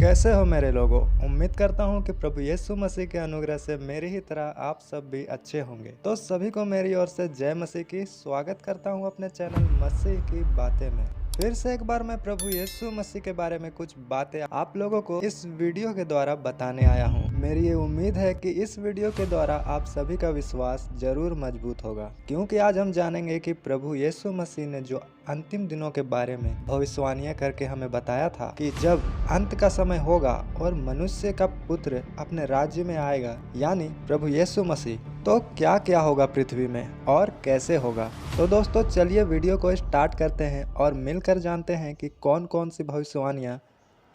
कैसे हो मेरे लोगों। उम्मीद करता हूँ कि प्रभु यीशु मसीह के अनुग्रह से मेरी ही तरह आप सब भी अच्छे होंगे। तो सभी को मेरी ओर से जय मसीह की स्वागत करता हूँ अपने चैनल मसीह की बातें में। फिर से एक बार मैं प्रभु यीशु मसीह के बारे में कुछ बातें आप लोगों को इस वीडियो के द्वारा बताने आया हूँ। मेरी ये उम्मीद है कि इस वीडियो के द्वारा आप सभी का विश्वास जरूर मजबूत होगा, क्योंकि आज हम जानेंगे कि प्रभु यीशु मसीह ने जो अंतिम दिनों के बारे में भविष्यवाणियां करके हमें बताया था कि जब अंत का समय होगा और मनुष्य का पुत्र अपने राज्य में आएगा, यानी प्रभु यीशु मसीह, तो क्या क्या होगा पृथ्वी में और कैसे होगा। तो दोस्तों चलिए वीडियो को स्टार्ट करते हैं और मिलकर जानते हैं कि कौन कौन सी भविष्यवाणियां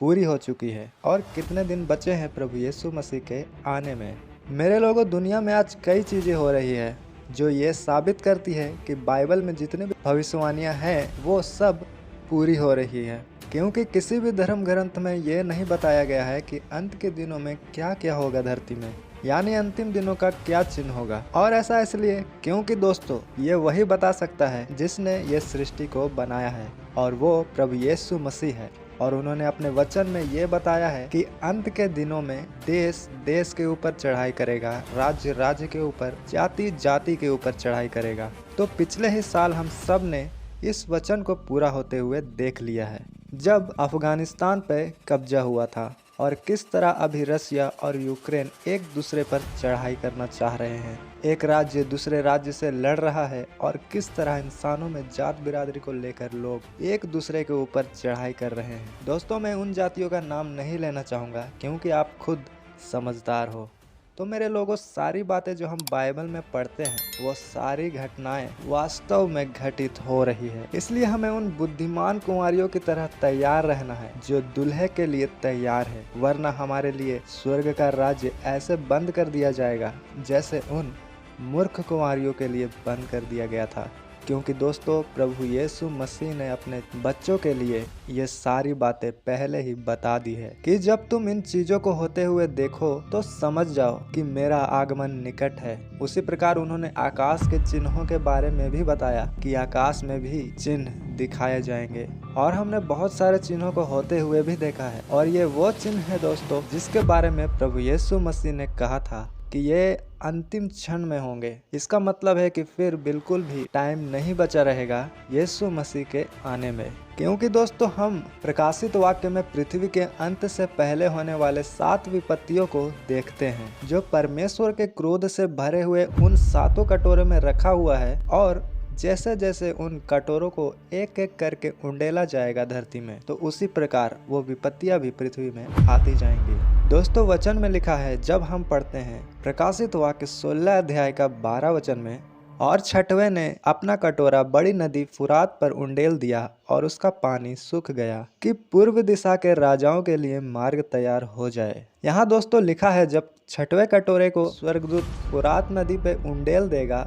पूरी हो चुकी है और कितने दिन बचे हैं प्रभु यीशु मसीह के आने में। मेरे लोगों, दुनिया में आज कई चीजें हो रही है जो ये साबित करती है कि बाइबल में जितनी भी भविष्यवाणियां हैं वो सब पूरी हो रही है, क्योंकि किसी भी धर्म ग्रंथ में ये नहीं बताया गया है कि अंत के दिनों में क्या क्या होगा धरती में, यानी अंतिम दिनों का क्या चिन्ह होगा। और ऐसा इसलिए क्योंकि दोस्तों ये वही बता सकता है जिसने ये सृष्टि को बनाया है, और वो प्रभु यीशु मसीह है। और उन्होंने अपने वचन में ये बताया है कि अंत के दिनों में देश देश के ऊपर चढ़ाई करेगा, राज्य राज्य के ऊपर, जाति जाति के ऊपर चढ़ाई करेगा। तो पिछले ही साल हम सब ने इस वचन को पूरा होते हुए देख लिया है, जब अफगानिस्तान पे कब्जा हुआ था और किस तरह अभी रसिया और यूक्रेन एक दूसरे पर चढ़ाई करना चाह रहे हैं। एक राज्य दूसरे राज्य से लड़ रहा है और किस तरह इंसानों में जात बिरादरी को लेकर लोग एक दूसरे के ऊपर चढ़ाई कर रहे हैं। दोस्तों मैं उन जातियों का नाम नहीं लेना चाहूँगा, क्योंकि आप खुद समझदार हो। तो मेरे लोगों, सारी बातें जो हम बाइबल में पढ़ते हैं वो सारी घटनाएं वास्तव में घटित हो रही है। इसलिए हमें उन बुद्धिमान कुंवारियों की तरह तैयार रहना है जो दुल्हे के लिए तैयार है, वरना हमारे लिए स्वर्ग का राज्य ऐसे बंद कर दिया जाएगा जैसे उन मूर्ख कुंवारियों के लिए बंद कर दिया गया था। क्योंकि दोस्तों प्रभु यीशु मसीह ने अपने बच्चों के लिए ये सारी बातें पहले ही बता दी है कि जब तुम इन चीजों को होते हुए देखो तो समझ जाओ कि मेरा आगमन निकट है। उसी प्रकार उन्होंने आकाश के चिन्हों के बारे में भी बताया कि आकाश में भी चिन्ह दिखाए जाएंगे, और हमने बहुत सारे चिन्हों को होते हुए भी देखा है। और ये वो चिन्ह है दोस्तों जिसके बारे में प्रभु यीशु मसीह ने कहा था कि ये अंतिम क्षण में होंगे। इसका मतलब है कि फिर बिल्कुल भी टाइम नहीं बचा रहेगा यीशु मसीह के आने में, क्योंकि दोस्तों हम प्रकाशित वाक्य में पृथ्वी के अंत से पहले होने वाले 7 विपत्तियों को देखते हैं, जो परमेश्वर के क्रोध से भरे हुए उन 7 कटोरे में रखा हुआ है। और जैसे जैसे उन कटोरों को एक एक करके उंडेला जाएगा धरती में, तो उसी प्रकार वो विपत्तियां भी पृथ्वी में आती जाएंगी। दोस्तों वचन में लिखा है, जब हम पढ़ते हैं प्रकाशित वाक्य 16 अध्याय का 12 वचन में, और छठवें ने अपना कटोरा बड़ी नदी फुरात पर उंडेल दिया और उसका पानी सूख गया, कि पूर्व दिशा के राजाओं के लिए मार्ग तैयार हो जाए। यहाँ दोस्तों लिखा है, जब छठवें कटोरे को स्वर्गदूत फुरात नदी पे उंडेल देगा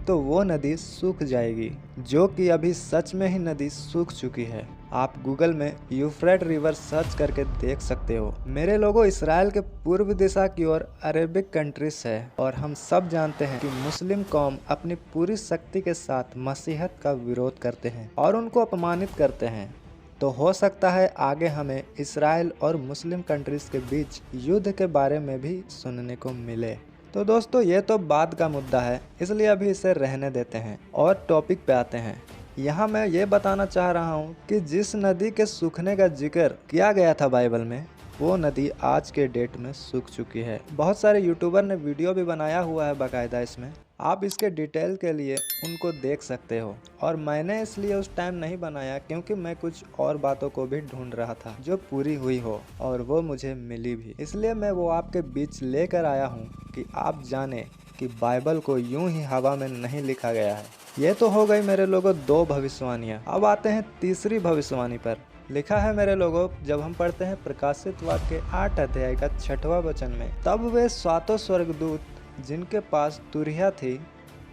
तो वो नदी सूख जाएगी, जो कि अभी सच में ही नदी सूख चुकी है। आप गूगल में यूफ्रेट रिवर सर्च करके देख सकते हो। मेरे लोगों, इसराइल के पूर्व दिशा की ओर अरेबिक कंट्रीज है, और हम सब जानते हैं कि मुस्लिम कौम अपनी पूरी शक्ति के साथ मसीहत का विरोध करते हैं और उनको अपमानित करते हैं। तो हो सकता है आगे हमें इसराइल और मुस्लिम कंट्रीज के बीच युद्ध के बारे में भी सुनने को मिले। तो दोस्तों ये तो बाद का मुद्दा है, इसलिए अभी इसे रहने देते हैं और टॉपिक पे आते हैं। यहाँ मैं ये बताना चाह रहा हूँ कि जिस नदी के सूखने का जिक्र किया गया था बाइबल में, वो नदी आज के डेट में सूख चुकी है। बहुत सारे यूट्यूबर ने वीडियो भी बनाया हुआ है बाकायदा इसमें, आप इसके डिटेल के लिए उनको देख सकते हो। और मैंने इसलिए उस टाइम नहीं बनाया क्योंकि मैं कुछ और बातों को भी ढूंढ रहा था जो पूरी हुई हो, और वो मुझे मिली भी। इसलिए मैं वो आपके बीच लेकर आया हूँ कि आप जाने कि बाइबल को यूं ही हवा में नहीं लिखा गया है। ये तो हो गई मेरे लोगों 2 भविष्यवाणियाँ। अब आते हैं तीसरी भविष्यवाणी पर। लिखा है मेरे लोगों, जब हम पढ़ते हैं प्रकाशित वाक्य 8 अध्याय का 6वां वचन में, तब वे 7 स्वर्गदूत जिनके पास तुरहिया थी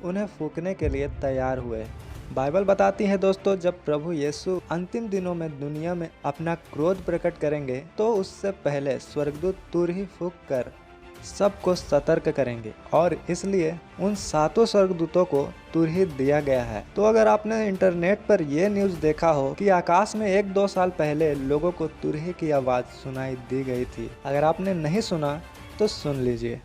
उन्हें फूंकने के लिए तैयार हुए। बाइबल बताती है दोस्तों, जब प्रभु यीशु अंतिम दिनों में दुनिया में अपना क्रोध प्रकट करेंगे तो उससे पहले स्वर्गदूत तुरही फूंक कर सबको सतर्क करेंगे और इसलिए उन 7 स्वर्गदूतों को तुरही दिया गया है। तो अगर आपने इंटरनेट पर यह न्यूज़ देखा हो कि आकाश में 1-2 साल पहले लोगों को तुरही की आवाज़ सुनाई दी गई थी, अगर आपने नहीं सुना तो सुन लीजिए।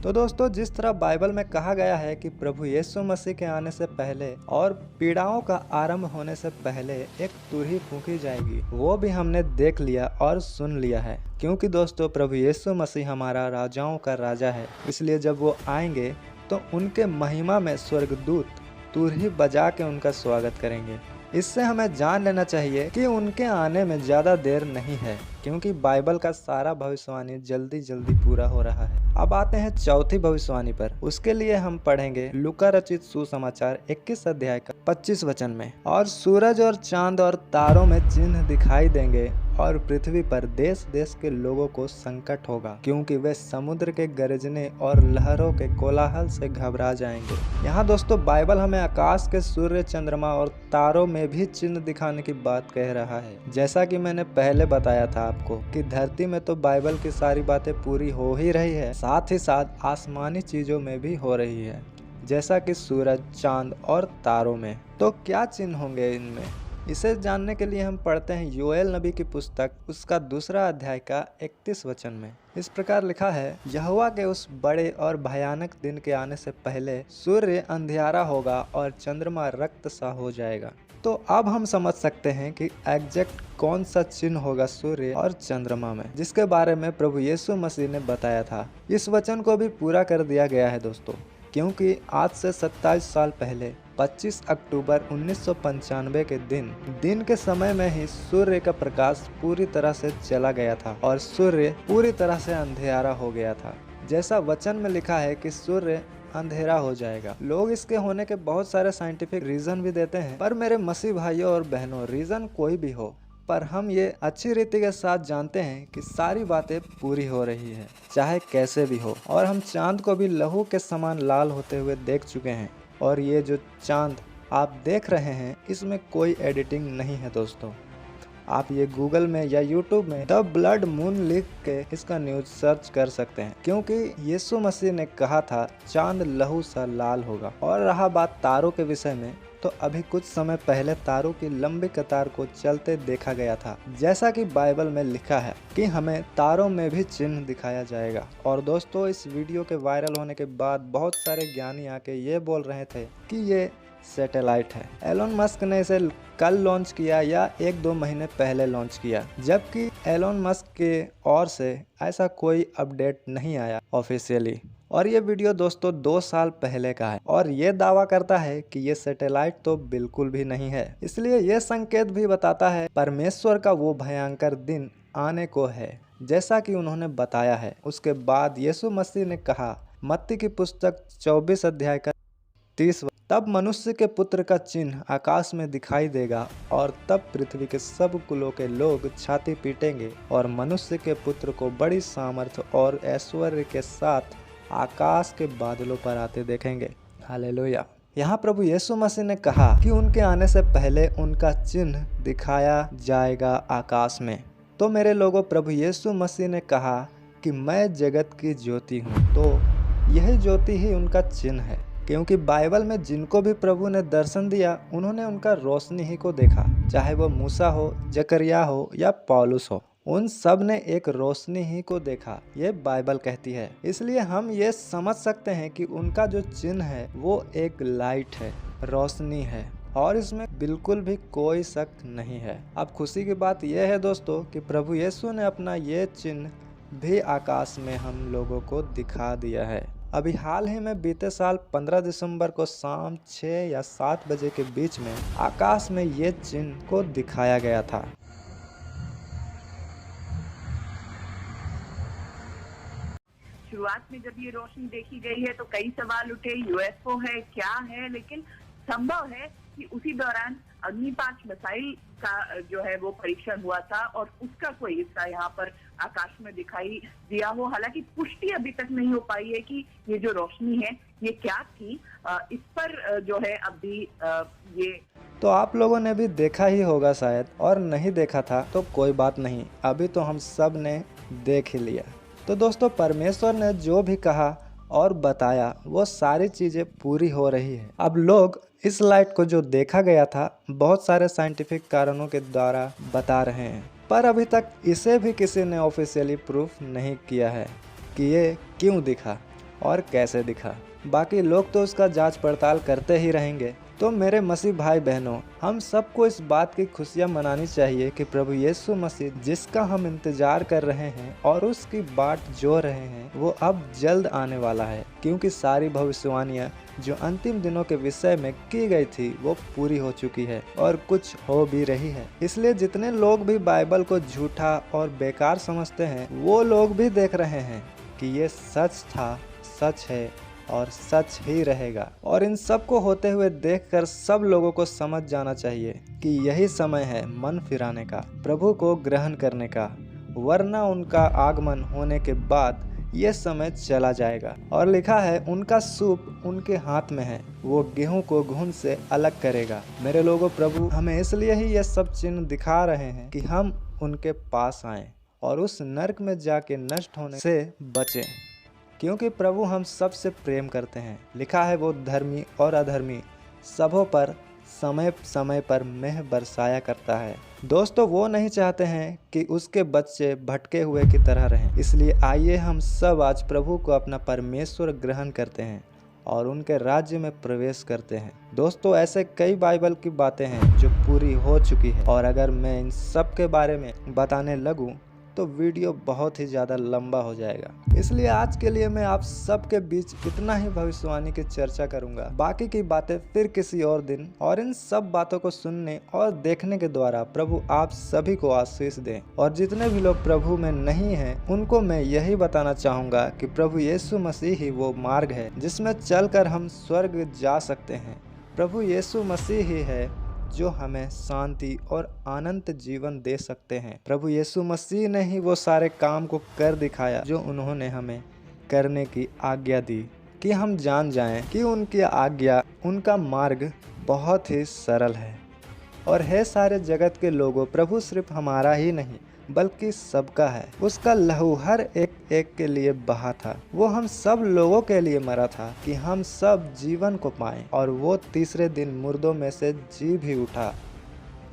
तो दोस्तों, जिस तरह बाइबल में कहा गया है कि प्रभु यीशु मसीह के आने से पहले और पीड़ाओं का आरंभ होने से पहले एक तुरही फूंकी जाएगी, वो भी हमने देख लिया और सुन लिया है। क्योंकि दोस्तों, प्रभु यीशु मसीह हमारा राजाओं का राजा है, इसलिए जब वो आएंगे तो उनके महिमा में स्वर्गदूत तुरही बजा के उनका स्वागत करेंगे। इससे हमें जान लेना चाहिए कि उनके आने में ज़्यादा देर नहीं है, क्योंकि बाइबल का सारा भविष्यवाणी जल्दी जल्दी पूरा हो रहा है। अब आते हैं चौथी भविष्यवाणी पर। उसके लिए हम पढ़ेंगे लूका रचित सुसमाचार 21 अध्याय का 25 वचन में। और सूरज और चांद और तारों में चिन्ह दिखाई देंगे और पृथ्वी पर देश देश के लोगों को संकट होगा, क्योंकि वे समुद्र के गरजने और लहरों के कोलाहल से घबरा जाएंगे। यहाँ दोस्तों, बाइबल हमें आकाश के सूर्य, चंद्रमा और तारों में भी चिन्ह दिखाने की बात कह रहा है। जैसा कि मैंने पहले बताया था आपको कि धरती में तो बाइबल की सारी बातें पूरी हो ही रही है, साथ ही साथ आसमानी चीजों में भी हो रही है, जैसा कि सूरज, चांद और तारों में। तो क्या चिन्ह होंगे इनमें? इसे जानने के लिए हम पढ़ते हैं योएल नबी की पुस्तक, उसका 2 अध्याय का 31 वचन में। इस प्रकार लिखा है, यहोवा के उस बड़े और भयानक दिन के आने से पहले सूर्य अंधियारा होगा और चंद्रमा रक्त सा हो जाएगा। तो अब हम समझ सकते हैं कि एग्जैक्ट कौन सा चिन्ह होगा सूर्य और चंद्रमा में, जिसके बारे में प्रभु यीशु मसीह ने बताया था। इस वचन को भी पूरा कर दिया गया है दोस्तों, क्योंकि आज से 27 साल पहले 25 अक्टूबर 1995 के दिन के समय में ही सूर्य का प्रकाश पूरी तरह से चला गया था और सूर्य पूरी तरह से अंधेरा हो गया था। जैसा वचन में लिखा है कि सूर्य अंधेरा हो जाएगा। लोग इसके होने के बहुत सारे साइंटिफिक रीजन भी देते हैं, पर मेरे मसीह भाइयों और बहनों, रीजन कोई भी हो, पर हम ये अच्छी रीति के साथ जानते हैं कि सारी बातें पूरी हो रही है, चाहे कैसे भी हो। और हम चांद को भी लहू के समान लाल होते हुए देख चुके हैं। और ये जो चांद आप देख रहे हैं, इसमें कोई एडिटिंग नहीं है दोस्तों। आप ये गूगल में या यूट्यूब में द ब्लड मून लिख के इसका न्यूज सर्च कर सकते हैं, क्योंकि यीशु मसीह ने कहा था चांद लहू सा लाल होगा। और रहा बात तारों के विषय में, तो अभी कुछ समय पहले तारों की लंबी कतार को चलते देखा गया था, जैसा कि बाइबल में लिखा है कि हमें तारों में भी चिन्ह दिखाया जाएगा। और दोस्तों, इस वीडियो के वायरल होने के बाद बहुत सारे ज्ञानी आके ये बोल रहे थे कि ये सैटेलाइट है। एलोन मस्क ने इसे कल लॉन्च किया या 1-2 महीने पहले लॉन्च किया, जबकि एलोन मस्क के ओर से ऐसा कोई अपडेट नहीं आया ऑफिशियली। और ये वीडियो दोस्तों 2 साल पहले का है और ये दावा करता है कि ये सैटेलाइट तो बिल्कुल भी नहीं है। इसलिए ये संकेत भी बताता है परमेश्वर का वो भयंकर दिन आने को है, जैसा कि उन्होंने बताया है। उसके बाद यीशु मसीह ने कहा, मत्ती की पुस्तक 24 अध्याय का 30, तब मनुष्य के पुत्र का चिन्ह आकाश में दिखाई देगा और तब पृथ्वी के सब कुलों के लोग छाती पीटेंगे और मनुष्य के पुत्र को बड़ी सामर्थ और ऐश्वर्य के साथ आकाश के बादलों पर आते देखेंगे। हालेलुया। यहाँ प्रभु यीशु मसीह ने कहा कि उनके आने से पहले उनका चिन्ह दिखाया जाएगा आकाश में। तो मेरे लोगों, प्रभु यीशु मसीह ने कहा कि मैं जगत की ज्योति हूँ, तो यही ज्योति ही उनका चिन्ह है। क्योंकि बाइबल में जिनको भी प्रभु ने दर्शन दिया, उन्होंने उनका रोशनी ही को देखा, चाहे वो मूसा हो, जकरिया हो या पौलुस हो, उन सब ने एक रोशनी ही को देखा, ये बाइबल कहती है। इसलिए हम ये समझ सकते हैं कि उनका जो चिन्ह है वो एक लाइट है, रोशनी है, और इसमें बिल्कुल भी कोई शक नहीं है। अब खुशी की बात यह है दोस्तों कि प्रभु यीशु ने अपना ये चिन्ह भी आकाश में हम लोगों को दिखा दिया है। अभी हाल ही में बीते साल 15 दिसंबर को शाम 6 या 7 बजे के बीच में आकाश में ये चिन्ह को दिखाया गया था। शुरुआत में जब ये रोशनी देखी गई है तो कई सवाल उठे, यूएफओ है, क्या है, लेकिन संभव है कि उसी दौरान अग्नि-5 मिसाइल का जो है वो परीक्षण हुआ था और उसका कोई हिस्सा यहाँ पर आकाश में दिखाई दिया हो। हालांकि पुष्टि अभी तक नहीं हो पाई है कि ये जो रोशनी है ये क्या थी। इस पर जो है अभी ये तो आप लोगों ने भी देखा ही होगा शायद, और नहीं देखा था तो कोई बात नहीं, अभी तो हम सब ने देख ही लिया। तो दोस्तों, परमेश्वर ने जो भी कहा और बताया वो सारी चीज़ें पूरी हो रही है। अब लोग इस लाइट को जो देखा गया था बहुत सारे साइंटिफिक कारणों के द्वारा बता रहे हैं, पर अभी तक इसे भी किसी ने ऑफिशियली प्रूफ नहीं किया है कि ये क्यों दिखा और कैसे दिखा। बाकी लोग तो उसका जांच पड़ताल करते ही रहेंगे। तो मेरे मसीह भाई बहनों, हम सबको इस बात की खुशियां मनानी चाहिए कि प्रभु यीशु मसीह जिसका हम इंतजार कर रहे हैं और उसकी बाट जो रहे हैं वो अब जल्द आने वाला है, क्योंकि सारी भविष्यवाणियां जो अंतिम दिनों के विषय में की गई थी वो पूरी हो चुकी है और कुछ हो भी रही है। इसलिए जितने लोग भी बाइबल को झूठा और बेकार समझते हैं वो लोग भी देख रहे हैं कि ये सच था, सच है और सच ही रहेगा। और इन सब को होते हुए देखकर सब लोगों को समझ जाना चाहिए कि यही समय है मन फिराने का, प्रभु को ग्रहण करने का, वरना उनका आगमन होने के बाद ये समय चला जाएगा। और लिखा है उनका सूप उनके हाथ में है, वो गेहूं को घुन से अलग करेगा। मेरे लोगों, प्रभु हमें इसलिए ही ये सब चिन्ह दिखा रहे हैं कि हम उनके पास आएं और उस नरक में जाके नष्ट होने से बचें, क्योंकि प्रभु हम सब से प्रेम करते हैं। लिखा है वो धर्मी और अधर्मी सबों पर समय समय पर मेह बरसाया करता है। दोस्तों, वो नहीं चाहते हैं कि उसके बच्चे भटके हुए की तरह रहें। इसलिए आइए हम सब आज प्रभु को अपना परमेश्वर ग्रहण करते हैं और उनके राज्य में प्रवेश करते हैं। दोस्तों, ऐसे कई बाइबल की बातें हैं जो पूरी हो चुकी है, और अगर मैं इन सब के बारे में बताने लगूं तो वीडियो बहुत ही ज़्यादा लंबा हो जाएगा। इसलिए आज के लिए मैं आप सबके बीच इतना ही भविष्यवाणी की चर्चा करूंगा। बाकी की बातें फिर किसी और दिन। और इन सब बातों को सुनने और देखने के द्वारा प्रभु आप सभी को आशीष दें। और जितने भी लोग प्रभु में नहीं हैं उनको मैं यही बताना चाहूँगा कि प्रभु यीशु मसीह ही वो मार्ग है जिसमें चलकर हम स्वर्ग जा सकते हैं। प्रभु यीशु मसीह ही है जो हमें शांति और अनंत जीवन दे सकते हैं। प्रभु यीशु मसीह ने ही वो सारे काम को कर दिखाया जो उन्होंने हमें करने की आज्ञा दी, कि हम जान जाएं कि उनकी आज्ञा, उनका मार्ग बहुत ही सरल है। और है सारे जगत के लोगों, प्रभु सिर्फ हमारा ही नहीं बल्कि सबका है। उसका लहू हर एक के लिए बहा था। वो हम सब लोगों के लिए मरा था कि हम सब जीवन को पाएं। और वो तीसरे दिन मुर्दों में से जी भी उठा,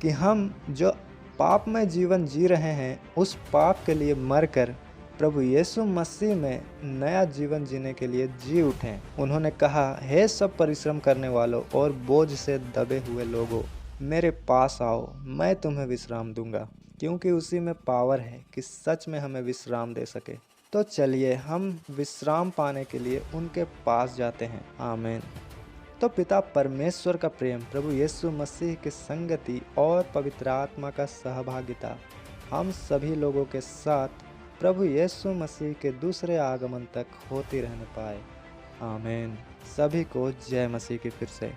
कि हम जो पाप में जीवन जी रहे हैं उस पाप के लिए मरकर प्रभु यीशु मसीह में नया जीवन जीने के लिए जी उठें। उन्होंने कहा, हे सब परिश्रम करने वालों और बोझ से दबे हुए लोगों, मेरे पास आओ, मैं तुम्हें विश्राम दूंगा, क्योंकि उसी में पावर है कि सच में हमें विश्राम दे सके। तो चलिए हम विश्राम पाने के लिए उनके पास जाते हैं। आमीन। तो पिता परमेश्वर का प्रेम, प्रभु यीशु मसीह की संगति और पवित्र आत्मा का सहभागिता हम सभी लोगों के साथ प्रभु यीशु मसीह के दूसरे आगमन तक होती रहने पाए। आमीन। सभी को जय मसीह की फिर से।